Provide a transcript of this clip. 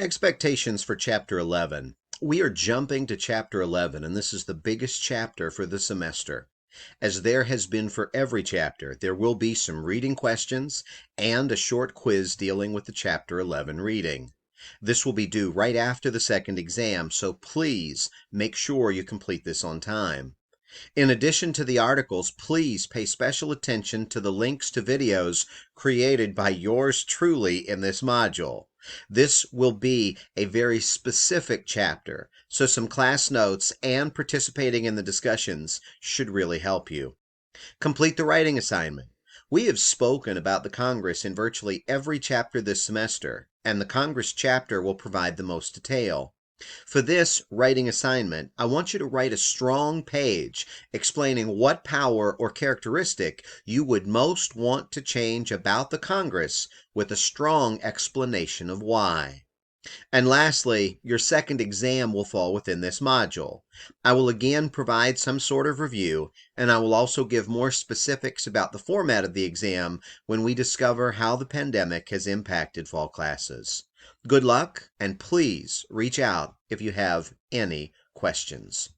Expectations for Chapter 11. We are jumping to Chapter 11, and this is the biggest chapter for the semester. As there has been for every chapter, there will be some reading questions and a short quiz dealing with the Chapter 11 reading. This will be due right after the second exam, so please make sure you complete this on time. In addition to the articles, please pay special attention to the links to videos created by yours truly in this module. This will be a very specific chapter, so some class notes and participating in the discussions should really help you. Complete the writing assignment. We have spoken about the Congress in virtually every chapter this semester, and the Congress chapter will provide the most detail. For this writing assignment, I want you to write a strong page explaining what power or characteristic you would most want to change about the Congress with a strong explanation of why. And lastly, your second exam will fall within this module. I will again provide some sort of review, and I will also give more specifics about the format of the exam when we discover how the pandemic has impacted fall classes. Good luck, and please reach out if you have any questions.